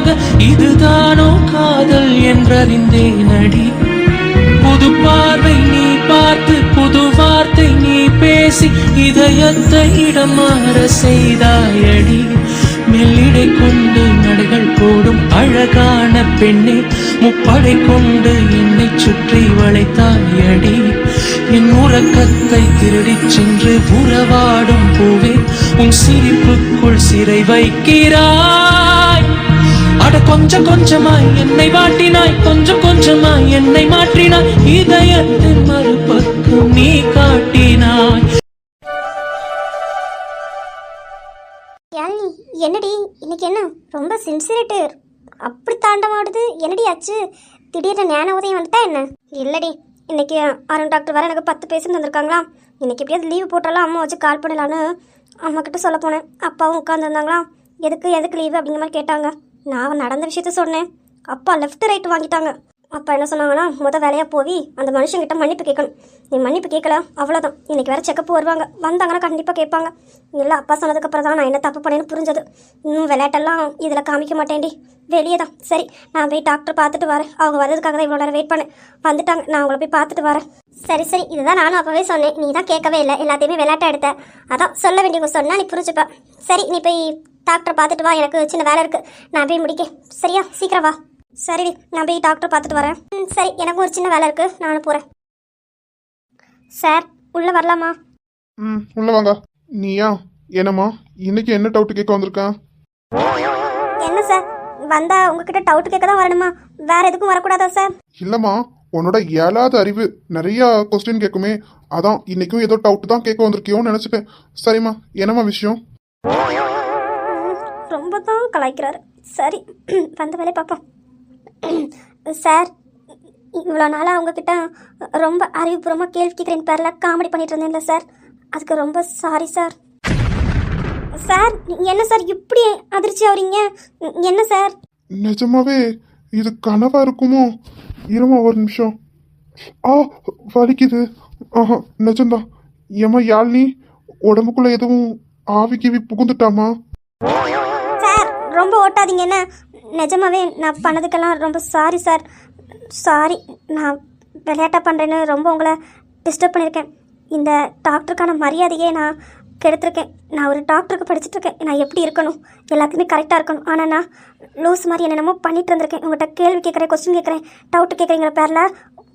உனக்காக இதுதானோ காதல் என்றறிந்தேன் அடி. புது பார்வை நீ பார்த்து புது வார்த்தை நீ பேசி இதயத்தை இடம் மாற செய்தாயடி. மெல்லிடை கொண்டு நடைகள் போடும் அழகான பெண்ணே, முப்படை கொண்டு என்னை சுற்றி வளைத்தாயடி. என் உறக்கத்தை திருடிச் சென்று உறவாடும் பூவே, உன் சிரிப்புக்குள் சிறை வைக்கிறாய். அட கொஞ்சம் கொஞ்சமாய் என்னை வாட்டினாய், கொஞ்சம் கொஞ்சமாய் என்னை மாற்றினாய், இதயத்தின் மறுபக்கம் நீ காட்டினாய். யாழினி, என்னடி இன்னைக்கு என்ன ரொம்ப சின்சியரிட்டு அப்படி தாண்டமாடுது? என்னடி ஆச்சு? திடீர்னு ஞான உதயம் வந்துட்டா என்ன? இல்லடி, இன்னைக்கு அருண் டாக்டர் வர எனக்கு 10 பேஷண்ட் வந்திருக்காங்களா. இன்னைக்கு எப்படியாவது லீவு போட்டாலும் அம்மா வச்சு கால் பண்ணலான்னு அம்மா கிட்ட சொல்ல போனேன். அப்பாவும் உட்காந்துருந்தாங்களா. எதுக்கு லீவு அப்படிங்கிற மாதிரி கேட்டாங்க. நான் நடந்த விஷயத்த சொன்னேன். அப்பா லெஃப்ட் ரைட் வாங்கிட்டாங்க. அப்பா என்ன சொன்னாங்கன்னா, வேலையாக போய் அந்த மனுஷங்கிட்ட மன்னிப்பு கேட்கணும். நீ மன்னிப்பு கேட்கல அவ்வளோதான். இன்றைக்கி வேறு செக்கப் வருவாங்க, வந்தாங்கன்னா கண்டிப்பாக கேட்பாங்க. இல்லை, அப்பா சொன்னதுக்கப்புறம் தான் நான் என்ன தப்பு பண்ணேன்னு புரிஞ்சது. இன்னும் விளையாட்டெல்லாம் இதில் காமிக்க மாட்டேன்டி, வெளியே தான். சரி, நான் போய் டாக்டர் பார்த்துட்டு வரேன். அவங்க வர்றதுக்காக தான் இவ்வளோ நேரம் வெயிட் பண்ணேன். வந்துட்டாங்க, நான் அவங்கள போய் பார்த்துட்டு வரேன். சரி, இதுதான் நானும் அப்போவே சொன்னேன். நீ தான் கேட்கவே இல்லை, எல்லாத்தையுமே விளையாட்ட எடுத்த. அதான் சொல்ல வேண்டியவங்க சொன்னால் நீ புரிஞ்சுப்ப. சரி, நீ போய் டாக்டர் பார்த்துட்டு வா. எனக்கு சின்ன வேலை இருக்குது, நான் போய் முடிக்க. சரியா, சீக்கிரம் வா. சரி, நான் போய் டாக்டர் பார்த்துட்டு வரேன். சரி, எனக்கும் ஒரு சின்ன வேலை இருக்குது, நான் போகிறேன். சார், உள்ளே வரலாமா? உள்ள வாங்க. நீயா? என்னம்மா, இன்னைக்கு என்ன டவுட் கேட்க வந்திருக்கேன்? என்ன சார், வந்தா உங்ககிட்ட டவுட் கேட்க தான் வரணுமா? வேற எதுக்கும் வரக்கூடாதா சார்? இல்லம்மா, உன்னோட ஏழாவது அறிவு நிறைய கொஸ்டின் கேட்குமே, அதான் இன்னைக்கும் ஏதோ டவுட் தான் கேட்க வந்திருக்கியோன்னு நினைச்சிட்டேன். சரிம்மா, என்னம்மா விஷயம்? ரொம்ப தான் கலாய்க்கிறாரு. சரி, வந்த வேலையை பார்ப்போம். சார், இவ்வளோ நாளாக அவங்கக்கிட்ட ரொம்ப அறிவுபூர்வமாக கேள்வி கேட்குறேன் பேரில் காமெடி பண்ணிட்டு இருந்தேன்ல சார், அதுக்கு ரொம்ப சாரி சார். சார், என்ன சார் இப்படி அதிர்ச்சி ஆகுறீங்க? என்ன சார்? நிஜமாவே இது கனவா இருக்குமோ? இருமா ஒரு நிமிஷம். வலிக்குது. நிஜம்தான். ஏமா யாழ்னி, உடம்புக்குள்ள எதுவும் ஆவி கிவி புகுந்துட்டாமா? சார், ரொம்ப ஓட்டாதீங்க. என்ன, நிஜமாவே நான் பண்ணதுக்கெல்லாம் ரொம்ப சாரி சார். சாரி, நான் விளையாட்டாக பண்ணுறேன்னு ரொம்ப உங்களை டிஸ்டர்ப் பண்ணியிருக்கேன். இந்த டாக்டருக்கான மரியாதையே நான் கெடுத்திருக்கேன். நான் ஒரு டாக்டருக்கு படிச்சுட்ருக்கேன். நான் எப்படி இருக்கணும், எல்லாத்துக்குமே கரெக்டாக இருக்கணும். ஆனால் நான் லூஸ் மாதிரி என்னென்னமோ பண்ணிட்டு இருந்திருக்கேன். உங்கள்கிட்ட கேள்வி கேட்குறேன், கொஸ்டின் கேட்குறேன், டவுட்டு கேட்குறேங்கிற பேரில்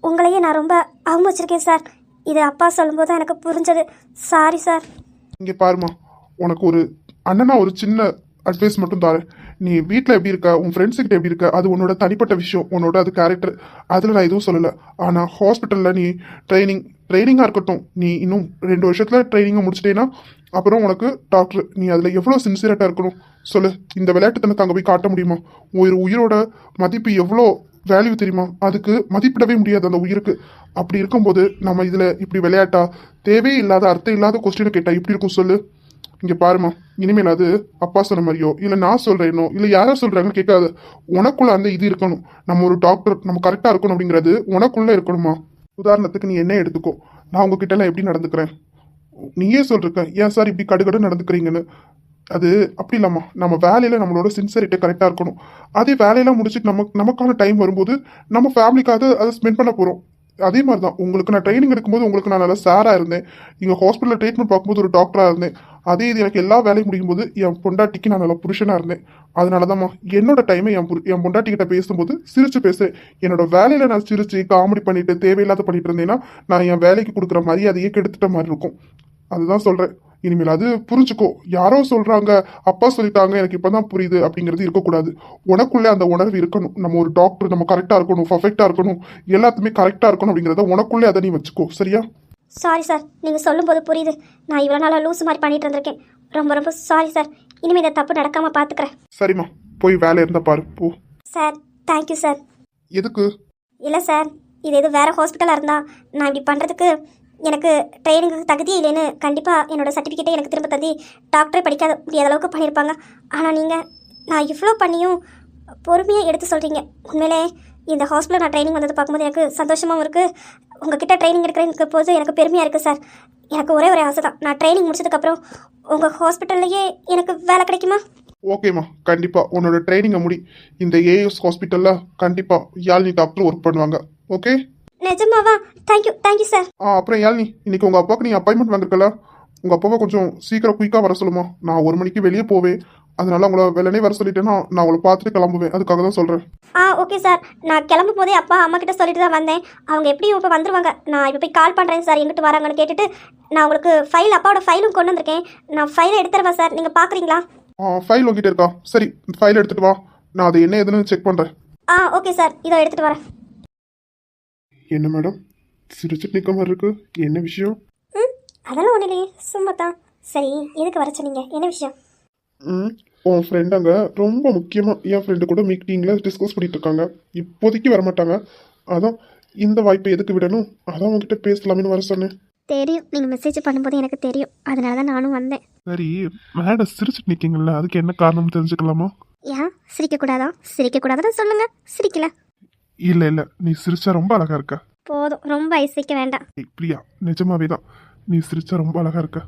உங்களையே நான் ரொம்ப அவமதிச்சிருக்கேன் சார். இது அப்பா சொல்லும்போது தான் எனக்கு புரிஞ்சது. Sorry sir. இங்கே பாருமா, உனக்கு ஒரு அண்ணனா ஒரு சின்ன அட்வைஸ் மட்டும் தரேன். நீ வீட்டில் எப்படி இருக்க, உன் ஃப்ரெண்ட்ஸுக்கிட்ட எப்படி இருக்க, அது உன்னோட தனிப்பட்ட விஷயம், உன்னோட அது கேரக்டர், அதில் நான் எதுவும் சொல்லலை. ஆனால் ஹாஸ்பிட்டலில் நீ ட்ரைனிங்காக இருக்கட்டும், நீ இன்னும் 2 வருஷத்தில் ட்ரைனிங்கை முடிச்சிட்டேன்னா அப்புறம் உனக்கு டாக்டர், நீ அதில் எவ்வளோ சின்சியராக இருக்கணும் சொல்லு. இந்த விளையாட்டுத்தனத்தை அங்கே போய் காட்ட முடியுமா? ஒரு உயிரோட மதிப்பு எவ்வளோ வேல்யூ தெரியுமா? அதுக்கு மதிப்பிடவே முடியாது அந்த உயிருக்கு. அப்படி இருக்கும்போது நம்ம இதில் இப்படி விளையாட்டா தேவையே இல்லாத அர்த்தம் இல்லாத கொஸ்டினை கேட்டால் எப்படி இருக்கும் சொல்லு. இங்கே பாருமா, இனிமேல் அது அப்பா சொன்ன மாதிரியோ இல்லை நான் சொல்கிறேனோ இல்லை யாரோ சொல்கிறாங்கன்னு கேட்காது. உனக்குள்ள அந்த இது இருக்கணும். நம்ம ஒரு டாக்டர், நம்ம கரெக்டாக இருக்கணும் அப்படிங்கிறது உனக்குள்ளே இருக்கணுமா? உதாரணத்துக்கு நீ என்ன எடுத்துக்கோ, நான் உங்ககிட்டலாம் எப்படி நடந்துக்கிறேன் நீயே சொல்லிருக்க. ஏன் சார் இப்படி கடுகடு நடந்துக்கிறீங்கன்னு? அது அப்படி இல்லாமா, நம்ம வேலையில் நம்மளோட சின்சியரிட்டி கரெக்டாக இருக்கணும். அதே வேலையெல்லாம் முடிச்சுட்டு நமக்கான டைம் வரும்போது நம்ம ஃபேமிலிக்காக அதை ஸ்பெண்ட் பண்ண போகிறோம். அதே மாதிரி தான் உங்களுக்கு நான் ட்ரைனிங் எடுக்கும்போது உங்களுக்கு நான் நல்லா சாராக இருந்தேன். இங்கே ஹாஸ்பிட்டலில் ட்ரீட்மெண்ட் பார்க்கும்போது ஒரு டாக்டராக இருந்தேன். அதே இது எனக்கு எல்லா வேலையும் முடியும் போது என் பொண்டாட்டிக்கு நான் நல்லா புருஷனாக இருந்தேன். அதனால தான்மா என்னோட டைமை என் பொண்டாட்டிக்கிட்ட பேசும்போது சிரிச்சு பேசுகிறேன். என்னோட வேலையில் நான் சிரிச்சு காமெடி பண்ணிட்டு தேவையில்லாத பண்ணிட்டு இருந்தேன்னா நான் என் வேலைக்கு கொடுக்குற மரியாதையை கெடுத்துட்ட மாதிரி இருக்கும். அதுதான் சொல்கிறேன். இனிமேல் அது புரிஞ்சுக்கோ. யாரோ சொல்கிறாங்க, அப்பா சொல்லிட்டாங்க, எனக்கு இப்போ தான் புரியுது அப்படிங்கிறது இருக்கக்கூடாது. உனக்குள்ளே அந்த உணர்வு இருக்கணும். நம்ம ஒரு டாக்டர், நம்ம கரெக்டாக இருக்கணும், பர்ஃபெக்டாக இருக்கணும், எல்லாத்துமே கரெக்டாக இருக்கணும் அப்படிங்கிறத உனக்குள்ளே அதை நீ வச்சுக்கோ. சரியா? சாரி சார், நீங்கள் சொல்லும்போது புரியுது. நான் இவ்வளோ நாளாக லூஸ் மாதிரி பண்ணிட்டு இருந்திருக்கேன். ரொம்ப ரொம்ப சாரி சார். இனிமேல் இந்த தப்பு நடக்காமல் பார்த்துக்கிறேன். சரிம்மா, போய் வேலை இருந்தால் பாரு போ. Sir, thank you sir. எதுக்கு? இல்லை சார், இது எதுவும் வேறு ஹாஸ்பிட்டலாக இருந்தால் நான் இப்படி பண்ணுறதுக்கு எனக்கு ட்ரைனிங்கு தகுதியே இல்லைன்னு கண்டிப்பாக என்னோடய சர்டிஃபிகேட்டை எனக்கு திரும்ப தந்தி டாக்டரே படிக்காத முடியாத அளவுக்கு பண்ணியிருப்பாங்க. ஆனால் நீங்கள் நான் இவ்வளோ பண்ணியும் பொறுமையாக எடுத்து சொல்கிறீங்க. உண்மையிலே இந்த ஹாஸ்பிட்டலில் நான் ட்ரைனிங் வந்தது பார்க்கும்போது எனக்கு சந்தோஷமாகவும் இருக்குது. உங்ககிட்ட ட்ரைனிங் எடுக்கிறதுக்கு போது எனக்கு பெருமையாக இருக்குது சார். எனக்கு ஒரே ஆசை தான், நான் ட்ரைனிங் முடிச்சதுக்கப்புறம் உங்கள் ஹாஸ்பிட்டல்லையே எனக்கு வேலை கிடைக்குமா? ஓகேம்மா, கண்டிப்பா உன்னோட ட்ரைனிங்கை முடி. இந்த ஏஎஸ் ஹாஸ்பிட்டல்ல கண்டிப்பா யாழ்னி டாக்டர் ஒர்க் பண்ணுவாங்க. ஓகே. நிஜமாவா? Thank you sir. அப்புறம் யாழ்னி, இன்னைக்கு உங்க அப்பாவுக்கு நீ அப்பாயின்மெண்ட் வாங்கிருக்கல, உங்க அப்பாவை கொஞ்சம் சீக்கிரம் குயிக்கா வர சொல்லுமா. நான் 1 மணிக்கு வெளியே போவேன், அதனால உங்களை வெள்ளனே வர சொல்லிட்டேன்னா நான் உங்களை பார்த்துட்டு கிளம்புவேன். அதுக்காக தான் சொல்றேன். Okay sir. நான் கிளம்பும் போதே அப்பா அம்மா கிட்ட சொல்லிட்டு தான் வந்தேன். அவங்க எப்படியும் இப்போ வந்துருவாங்க. நான் இப்போ போய் கால் பண்ணுறேன் சார், எங்கிட்டு வராங்கன்னு கேட்டுட்டு. நான் உங்களுக்கு அப்பாவோட ஃபைலும் கொண்டு வந்திருக்கேன். நான் ஃபைலை எடுத்துருவேன் சார், நீங்கள் பார்க்குறீங்களா? ஃபைல் உங்ககிட்ட இருக்கா? சரி, ஃபைல் எடுத்துட்டு வா, நான் அது என்ன ஏதுன்னு செக் பண்றேன். ஓகே சார், இதோ எடுத்துட்டு வரேன். என்ன மேடம், சிரிச்சுட்டு நிற்க மாதிரி இருக்கு, என்ன விஷயம்? அதெல்லாம் ஒன்றும் இல்லையே, சும்மா தான். சரி, எதுக்கு வர சொன்னீங்க, என்ன விஷயம்? உன் ஃப்ரெண்ட் அங்கே ரொம்ப முக்கியமாக என் ஃப்ரெண்டு கூட மீட்டிங்கில் டிஸ்கஸ் பண்ணிட்டு இருக்காங்க. இப்போதைக்கு வரமாட்டாங்க, அதான் இந்த வாய்ப்பை எதுக்கு விடணும், அதான் உங்ககிட்ட பேசலாமேன்னு வர சொன்னேன். தெரியும், நீங்கள் மெசேஜ் பண்ணும்போது எனக்கு தெரியும், அதனால தான் நானும் வந்தேன். சரி மேடம், சிரிச்சுட்டு நிற்கிங்கல்ல, அதுக்கு என்ன காரணம் தெரிஞ்சுக்கலாமா? ஏன் சிரிக்கக்கூடாதா? சிரிக்கக்கூடாதுன்னு சொல்லுங்கள், சிரிக்கல. இல்லை இல்லை, நீ சிரிச்சா ரொம்ப அழகா இருக்க. போதும், ரொம்ப ஐசிக்க வேண்டாம். பிரியா, நிஜமாவே தான் நீ சிரிச்சா ரொம்ப அழகா இருக்க.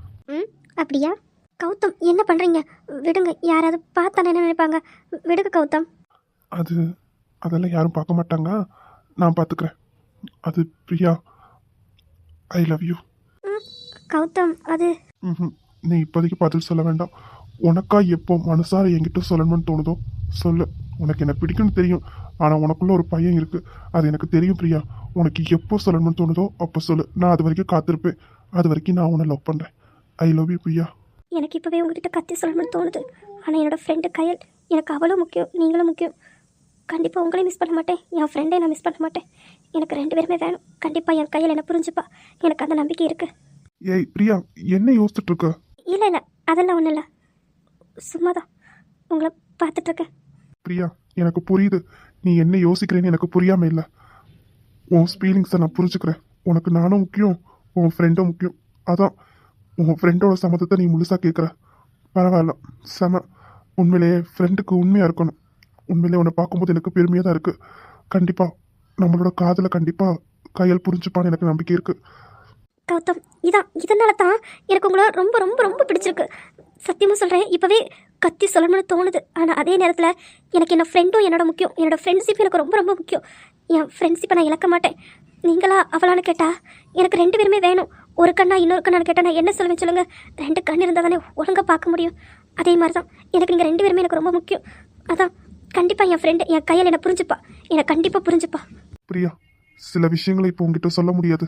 அப்படியா? கௌதம், என்ன பண்ணுறீங்க? விடுங்க, யாராவது பார்த்தா என்ன நினைப்பாங்க? விடுங்க கௌதம். அதெல்லாம் யாரும் பார்க்க மாட்டாங்க, நான் பார்த்துக்கிறேன். அது Priya, I love you. Gautham, அது நீ இப்போதைக்கு பதில் சொல்ல வேண்டாம். உனக்கா எப்போ மனசார என்கிட்ட சொல்லணும்னு தோணுதோ சொல்லு. உனக்கு என்ன பிடிக்கும்னு தெரியும், ஆனால் உனக்குள்ள ஒரு பையன் இருக்கு, அது எனக்கு தெரியும் பிரியா. உனக்கு எப்போ சொல்லணும்னு தோணுதோ அப்போ சொல்லு, நான் அது வரைக்கும் காத்திருப்பேன். அது வரைக்கும் நான் உன்னை லவ் பண்ணுறேன். ஐ லவ் யூ பிரியா. எனக்கு இப்போவே உங்ககிட்ட கத்தி சொல்லணும்னு தோணுது, ஆனால் என்னோடய ஃப்ரெண்டு கயல், எனக்கு அவளும் முக்கியம், நீங்களும் முக்கியம். கண்டிப்பாக உங்களையும் மிஸ் பண்ண மாட்டேன், என் ஃப்ரெண்டை நான் மிஸ் பண்ண மாட்டேன். எனக்கு 2 பேருமே வேணும். கண்டிப்பாக என் கையில் என்ன புரிஞ்சுப்பா, எனக்கு அந்த நம்பிக்கை இருக்குது. ஏய் பிரியா, என்ன யோசிச்சுட்டு இருக்க? இல்லை, அதெல்லாம் ஒன்றும் இல்லை, சும்மா தான் உங்களை பார்த்துட்ருக்கேன். பிரியா, எனக்கு புரியுது நீ என்ன யோசிக்கிறேன்னு, எனக்கு புரியாமல் இல்லை. உன் ஃபீலிங்ஸை நான் புரிஞ்சுக்கிறேன். உனக்கு நானும் முக்கியம், உன் ஃப்ரெண்டும் முக்கியம். அதான் உன் ஃப்ரெண்டோட சம்மதத்தை நீ முழுசாக கேட்குற. பரவாயில்ல, செம. உண்மையிலேயே ஃப்ரெண்டுக்கு உண்மையாக இருக்கணும். உண்மையிலே உன்னை பார்க்கும்போது எனக்கு பெருமையாக தான் இருக்குது. கண்டிப்பாக நம்மளோட காதலை கண்டிப்பாக கையால் புரிஞ்சுப்பான்னு எனக்கு நம்பிக்கை இருக்குது. கௌதம், இதனால தான் எனக்கு உங்களை ரொம்ப ரொம்ப ரொம்ப பிடிச்சிருக்கு. சத்தியமாக சொல்கிறேன், இப்போவே கத்தி சொல்லணும்னு தோணுது. ஆனால் அதே நேரத்தில் எனக்கு என்னோடய ஃப்ரெண்டும் என்னோட முக்கியம். என்னோடய ஃப்ரெண்ட்ஷிப் எனக்கு ரொம்ப ரொம்ப முக்கியம். என் ஃப்ரெண்ட்ஷிப்பை நான் இழக்க மாட்டேன். நீங்களா அவளான்னு கேட்டால் எனக்கு 2 பேருமே வேணும். ஒரு கண்ணா இன்னொரு கண்ணான்னு கேட்டால் நான் என்ன சொல்லுவேன் சொல்லுங்கள்? 2 கண் இருந்தால் தானே ஒழுங்காக பார்க்க முடியும். அதே மாதிரி தான் எனக்கு நீங்கள் 2 பேருமே எனக்கு ரொம்ப முக்கியம். அதான் கண்டிப்பாக என் ஃப்ரெண்டு என் கையில் என்னை புரிஞ்சுப்பா, என்னை கண்டிப்பாக புரிஞ்சுப்பா. பிரியா, சில விஷயங்களை இப்போ உங்ககிட்ட சொல்ல முடியாது,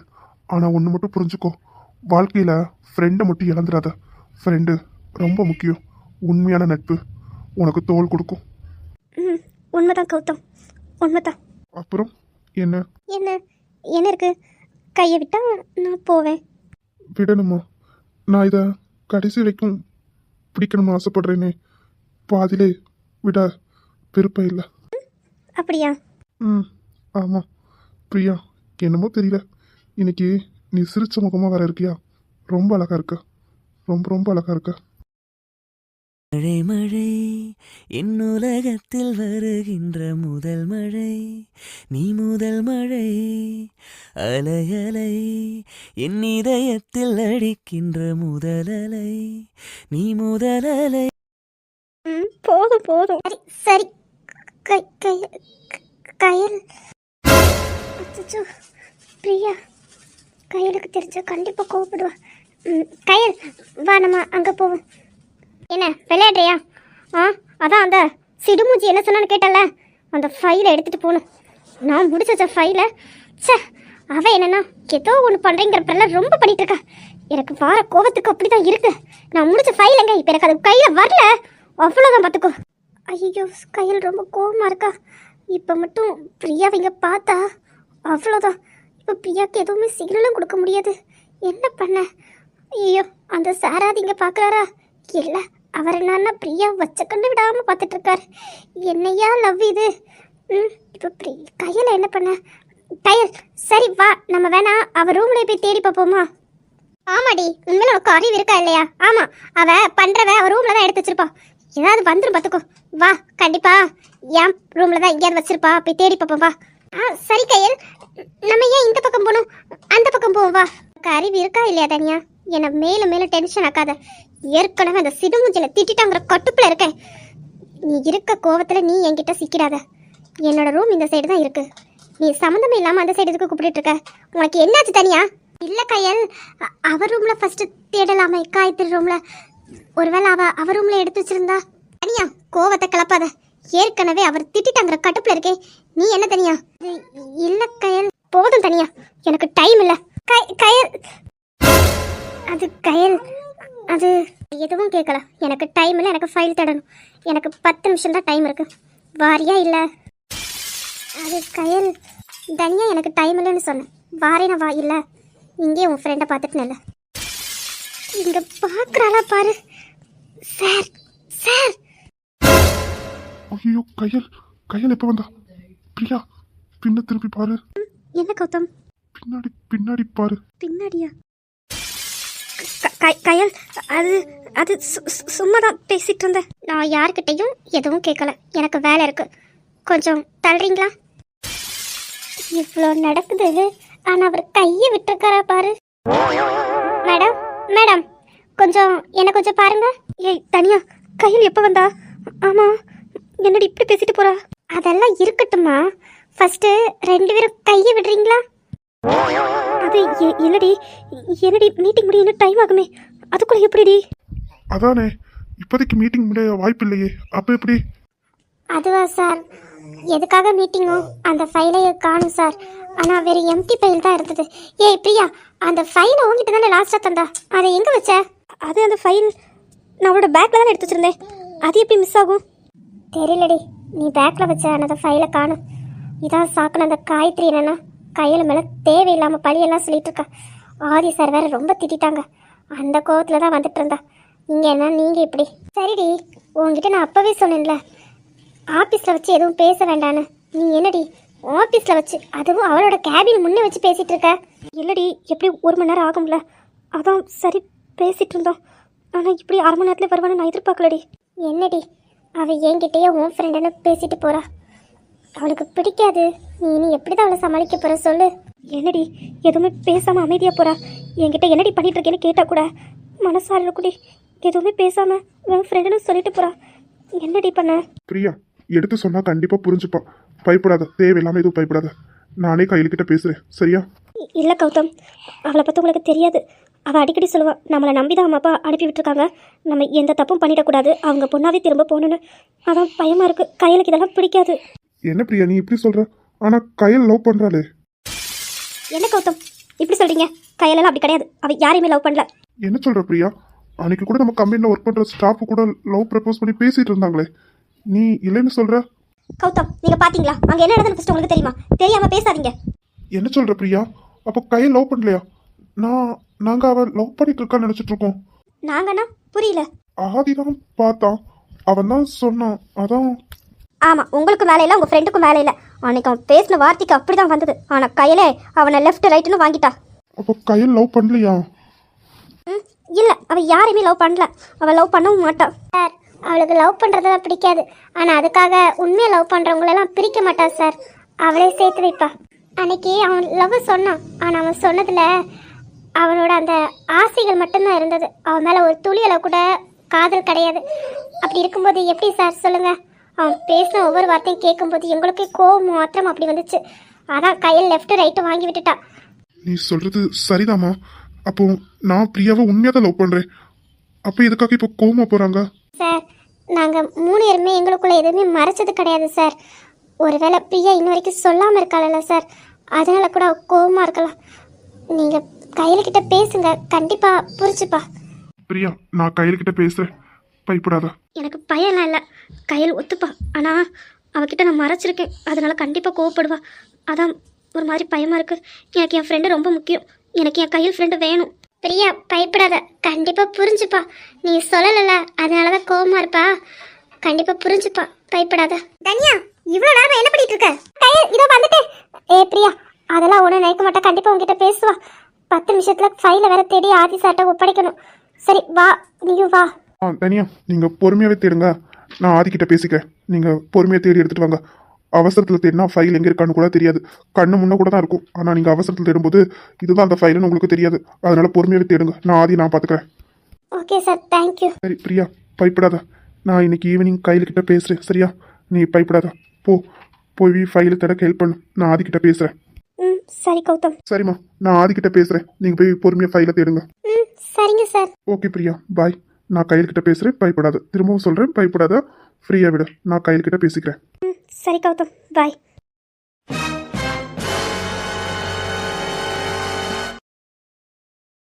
ஆனால் ஒன்று மட்டும் புரிஞ்சுக்கோ. வாழ்க்கையில் ஃப்ரெண்டை மட்டும் இழந்துடாத. ஃப்ரெண்டு ரொம்ப முக்கியம். உண்மையான நட்பு உனக்கு தோள் கொடுக்கும். உண்மைதான் கௌதம், உண்மைதான். அப்புறம் என்ன என்ன இருக்கு? கையை விட்டா நான் போவேன். விடணுமா? நான் இதை கடைசி வரைக்கும் பிடிக்கணும்னு ஆசைப்படுறேனே, பாதிலே விட விருப்பம் இல்லை. அப்படியா? ஆமாம் பிரியா, என்னமோ தெரியல, இன்னைக்கு நீ சிரிச்ச முகமாக வேற இருக்கியா? ரொம்ப அழகா இருக்க, ரொம்ப ரொம்ப அழகா இருக்க. மழை மழை என் உலகத்தில் வருகின்ற முதல் மழை, நீ முதல் மழை. அலை அலை என் இதயத்தில் அடிக்கின்ற முதல் அலை, நீ முதல் அலை. போதும் சரி. கயல், அச்சச்சோ, பிரியா கயலுக்கு தெரிஞ்ச கண்டிப்பாக கோவப்படுவா. கயல், வா நம்ம அங்கே போவோம். என்ன விளையாடுறியா? அதான் அந்த சிடுமூஞ்சி என்ன சொன்னான்னு கேட்டல, அந்த ஃபைலை எடுத்துகிட்டு போகணும். நான் முடிச்ச வச்ச ஃபைலை அவன் என்னன்னா ஏதோ ஒன்று பண்ணுறேங்கிறப்பெல்லாம் ரொம்ப பண்ணிட்டு இருக்கா. எனக்கு வார கோவத்துக்கு அப்படி தான் இருக்கு. நான் முடிச்ச ஃபைலுங்க, இப்போ எனக்கு அது கையில் வரல, அவ்வளோதான் பார்த்துக்கோ. ஐயோ, கையில் ரொம்ப கோவமாக இருக்கா. இப்போ மட்டும் பிரியாவிங்க பார்த்தா அவ்வளோதான். இப்போ பிரியாவுக்கு எதுவுமே சிக்னலும் கொடுக்க முடியாது. என்ன பண்ண? ஐயோ, அந்த சாராதிங்க பார்க்குறாரா? இல்லை, அவர் என்னன்னா பிரியா வச்ச கண்ணு விடாமல் பார்த்துட்டு இருக்காரு. என்னையா லவ் இது? இப்போ கையில் என்ன பண்ண? கையல், சரி வா, நம்ம வேணா அவள் ரூம்ல போய் தேடி பார்ப்போமா? ஆமாடி, உண்மையில உனக்கு அறிவு இருக்கா இல்லையா? ஆமாம், அவள் பண்ணுறவ அவள் ரூமில் தான் எடுத்து வச்சிருப்பா. ஏதாவது வந்துடும் பார்த்துக்கோ. வா, கண்டிப்பா என் ரூமில் தான் எங்கேயாவது வச்சிருப்பா, போய் தேடி பார்ப்போம் வா. சரி கையல், நம்ம ஏன் இந்த பக்கம் போகணும்? அந்த பக்கம் போவோம் வா. உனக்கு அறிவு இருக்கா இல்லையா தனியா? என்னை மேலும் மேலும் டென்ஷன் ஆக்காத. ஏற்கனவே அந்த சிடுமூஞ்சில திட்டாங்கிற கட்டுப்பில் இருக்கேன். நீ இருக்க கோவத்துல நீ என்கிட்ட சிக்கிடாத. என்னோட ரூம் இந்த சைடு தான் இருக்கு. நீ சம்மந்தமே இல்லாம அந்த சைடு எதுக்கு கூப்பிட்டு இருக்க? உனக்கு என்னாச்சு தனியா? இல்ல கையல், அவர் ரூம்ல ஃபர்ஸ்ட் தேடலாமே, காயத்ரி ரூம்ல. ஒருவேளை அவர் ரூம்ல எடுத்து வச்சிருந்தா. தனியா கோவத்தை கிளப்பாத. ஏற்கனவே அவர் திட்டிட்டாங்கிற கட்டுப்புல இருக்கே, நீ என்ன தனியா? இல்ல கயல், போதும் தனியா, எனக்கு டைம் இல்ல. கயல், அது கயல், அது எதுவும் கேட்கல. எனக்கு டைம் இல்லை, எனக்கு ஃபைல் தடணும். எனக்கு 10 நிமிஷம் தான் டைம் இருக்கு. வாரியா இல்லை? அது கயல், தனியா எனக்கு டைம் இல்லைன்னு சொன்னேன். வாரேனா வா, இல்லை இங்கே உன் ஃப்ரெண்டை பார்த்துட்டு நல்ல இங்கே பார்க்குறாளா பாரு. Sir sir. ஐயோ கையல், கையல் எப்போ வந்தா? பிரியா பின்ன திருப்பி பாரு. என்ன கௌதம்? பின்னாடி பின்னாடி பாரு. பின்னாடியா? கயல், அது அது சும்மா தான் பேசிட்டு இருந்தேன். நான் யார்கிட்டையும் எதுவும் கேட்கல. எனக்கு வேலை இருக்கு, கொஞ்சம் தள்ளுறீங்களா? இவ்வளோ நடக்குது, ஆனால் அவர் கையை விட்டுருக்காரா பாரு. மேடம் மேடம், கொஞ்சம் என்ன கொஞ்சம் பாருங்க. ஏய் தனியா, கையில் எப்போ வந்தா? ஆமாம், என்னடி இப்படி பேசிட்டு போறா? அதெல்லாம் இருக்கட்டுமா, ஃபர்ஸ்ட் 2 பேரும் கையை விடுறீங்களா? அது என்னடி என்னடி, மீட்டிங் முடிய இன்னும் டைம் ஆகுமே, அதுக்குள்ள எப்படிடி? அதானே, இப்போதைக்கு மீட்டிங் முடிய வாய்ப்பு இல்லையே, அப்போ எப்படி? அதுவா சார், எதுக்காக மீட்டிங்கோ? அந்த ஃபைலையை காணும் சார், ஆனால் வேறு எம்டி ஃபைல் தான் இருந்தது. ஏய் பிரியா, அந்த ஃபைலை உங்ககிட்ட தானே லாஸ்ட்டாக தந்தா, அதை எங்கே வச்ச? அது அந்த ஃபைல் நான் அவளோட பேக்கில் தானே எடுத்து வச்சிருந்தேன், அது எப்படி மிஸ் ஆகும்? தெரியலடி, நீ பேக்கில் வச்ச அந்த ஃபைலை காணும். இதான் சாக்குன அந்த காயத்ரி என்னன்னா கையில் மேலே தேவையில்லாமல் பழியெல்லாம் சொல்லிட்டு இருக்கா. ஆதி சார் வேற ரொம்ப திட்டாங்க, அந்த கோவத்தில் தான் வந்துட்டு இருந்தா. இங்கே என்ன நீங்கள் இப்படி? சரிடி, உங்ககிட்ட நான் அப்போவே சொன்னேன்ல ஆஃபீஸில் வச்சு எதுவும் பேச வேண்டான்னு. நீ என்னடி ஆஃபீஸில் வச்சு, அதுவும் அவளோட கேபின் முன்னே வச்சு பேசிகிட்டு இருக்க? இல்லடி, எப்படி 1 மணி நேரம் ஆகும்ல, அதான் சரி பேசிகிட்டு இருந்தோம். ஆனால் இப்படி 1/2 மணி நேரத்தில் வருவான்னு நான் எதிர்பார்க்கலடி. என்னடி, அவள் என்கிட்டயே உன் ஃப்ரெண்டுன்னு பேசிட்டு போகிறா. அவளுக்கு பிடிக்காது, நீ எப்படி தான் அவளை சமாளிக்க போகிற சொல்லு. என்னடி எதுவுமே பேசாமல் அமைதியாக போகிறா? என்கிட்ட என்னடி பண்ணிட்டு இருக்கேன்னு கேட்டால் கூட மனசார இருக்குடி. எதுவுமே பேசாமல் உன் ஃப்ரெண்டுன்னு சொல்லிட்டு போகிறா. என்னடி பண்ண? பிரியா எடுத்து சொன்னா கண்டிப்பா புரிஞ்சுப்பா. பயப்படாத, தேவையில்லாம எதுவும் பயப்படாத. நானே கையில்கிட்ட பேசுறேன், சரியா? இல்லை கௌதம், அவளை பற்றி உங்களுக்கு தெரியாது. அவள் அடிக்கடி சொல்லுவாள், நம்மளை நம்பி தான் அம்மா அப்பா அனுப்பி விட்டுருக்காங்க, நம்ம எந்த தப்பும் பண்ணிடக்கூடாது, அவங்க பொண்ணாவே திரும்ப போகணுன்னு. அதான் பயமாக இருக்குது. கையிலுக்கு இதெல்லாம் பிடிக்காது. என்ன பிரியா நீ இப்படி சொல்ற? ஆனா கையில் லவ் பண்றாளே. என்ன கௌதம் இப்படி சொல்றீங்க? கையிலலாம் அப்படி கிடையாது, அவ யாரையுமே லவ் பண்ணல. என்ன சொல்ற பிரியா? அன்னைக்கு கூட நம்ம கம்பெனில ஒர்க் பண்ற ஸ்டாஃப் கூட லவ் ப்ரப்போஸ் பண்ணி பேசிட்டு இருந்தாங்களே, நீ இல்லைன்னு சொல்ற? கௌதம், நீங்க பாத்தீங்களா அங்க என்ன நடந்தது? ஃபர்ஸ்ட் உங்களுக்கு தெரியுமா? தெரியாம பேசாதீங்க. என்ன சொல்ற பிரியா? அப்போ கையில் லவ் பண்ணலையா? நாங்க அவ லவ் பண்ணிட்டு இருக்கான்னு நினைச்சிட்டு இருக்கோம். நாங்கன்னா புரியல. ஆதிதான் பார்த்தான், அவன் தான் சொன்னான், அதான். ஆமா, உங்களுக்கு மேலே இல்லை, உங்க ஃப்ரெண்டுக்கும் மேலே இல்லை. அன்னைக்கு அவன் பேசின வார்த்தைக்கு அப்படிதான் வந்தது. ஆனா கையிலே அவனை லெஃப்ட் ரைட்டுன்னு வாங்கிட்டா. அப்போ கையில் லவ் பண்ணலையா? இல்ல, அவ யாரையுமே லவ் பண்ணல, அவ லவ் பண்ணவும் மாட்டா. சார், அவளுக்கு லவ் பண்றதெல்லாம் பிடிக்காது, ஆனா அதுக்காக உண்மையை லவ் பண்றவங்களெல்லாம் பிரிக்க மாட்டா சார். அவளே சேர்த்து வைப்பா. அன்னைக்கு அவன் லவ் சொன்னான், ஆனா அவன் சொன்னதுல அவனோட அந்த ஆசைகள் மட்டும்தான் இருந்தது. அவன் மேல ஒரு துளி அளவு கூட காதல் கிடையாது. அப்படி இருக்கும்போது எப்படி சார் சொல்லுங்க? அவன் பேசின ஒவ்வொரு வார்த்தையும் கேட்கும்போது எங்களுக்கே கோவம் மாத்திரம் அப்படி வந்துச்சு. அதான் கையில் லெஃப்ட் ரைட்டு வாங்கி விட்டுட்டா. நீ சொல்றது சரிதாம்மா. அப்போ நான் பிரியாவை உண்மையாக தான் லவ் பண்றேன். அப்போ எதுக்காக இப்போ கோவமா போறாங்க? சார், நாங்கள் 3 பேருமே எங்களுக்குள்ள எதுவுமே மறைச்சது கிடையாது சார். ஒருவேளை பிரியா இன்ன வரைக்கும் சொல்லாமல் இருக்காளல்ல சார், அதனால கூட கோவமாக இருக்கலாம். நீங்கள் கையில்கிட்ட பேசுங்க, கண்டிப்பாக புரிச்சுப்பா. பிரியா, நான் கையில்கிட்ட பேசுறேன், பயப்படாத. எனக்கு பயம்லாம் இல்லை, கையில் ஒத்துப்பா. ஆனால் அவகிட்ட நான் மறைச்சிருக்கேன், அதனால கண்டிப்பாக கோவப்படுவா. அதான் ஒரு மாதிரி பயமாக இருக்குது. எனக்கு என் ஃப்ரெண்டு ரொம்ப முக்கியம், எனக்கு என் கையில் ஃப்ரெண்டு வேணும். பிரியா பயப்படாத, கண்டிப்பாக புரிஞ்சுப்பா. நீ சொல்லலைல்ல, அதனால தான் கோவமாக இருப்பா. கண்டிப்பாக புரிஞ்சுப்பா, பயப்படாத. தனியா, இவ்வளோ நேரம் என்ன பண்ணிட்டு இருக்க? கையில் இதோ வந்துட்டேன். பிரியா, அதெல்லாம் ஒன்றும் நினைக்க மாட்டா, கண்டிப்பாக உங்ககிட்ட பேசுவா. 10 நிமிஷத்தில் ஃபைலை வேற தேடி ஆதி சார்ட்ட ஒப்படைக்கணும். சரி வா, நீயும் வா. தனியா நீங்கள் பொறுமையாகவே தேடுங்க, நான் ஆதிக்கிட்ட பேசிக்கிறேன். நீங்கள் பொறுமையாக தேடி எடுத்துகிட்டு வாங்க. அவசரத்தில் தேடினா ஃபைல் எங்கே இருக்கான்னு கூட தெரியாது, கண்ணு முன்னே கூட தான் இருக்கும். ஆனால் நீங்கள் அவசரத்தில் தேடும்போது இதுதான் அந்த ஃபைலுன்னு உங்களுக்கு தெரியாது. அதனால பொறுமையாகவே தேடுங்க, நான் பார்த்துக்கிறேன். Okay sir, thank you. சரி பிரியா, பயப்படாத. நான் இன்னைக்கு ஈவினிங் கையில்கிட்ட பேசுகிறேன் சரியா? நீ பயப்படாத. போ, போய் ஃபைல் தடக்க ஹெல்ப் பண்ணு. நான் ஆதிக்கிட்ட பேசுகிறேன். ம் சரி கௌதம். சரிம்மா, நான் ஆதிக்கிட்ட பேசுகிறேன். நீங்கள் போய் பொறுமையாக ஃபைலை தேடுங்க. ம் சரிங்க சார். ஓகே பிரியா, பாய். நான் கையில்கிட்ட பேசுகிறேன், பயப்படாத. திரும்பவும் சொல்கிறேன், பயப்படாத. ஃப்ரீயாக விடு, நான் கையில்கிட்ட பேசிக்கிறேன். ம் சரி கௌதம், பாய்.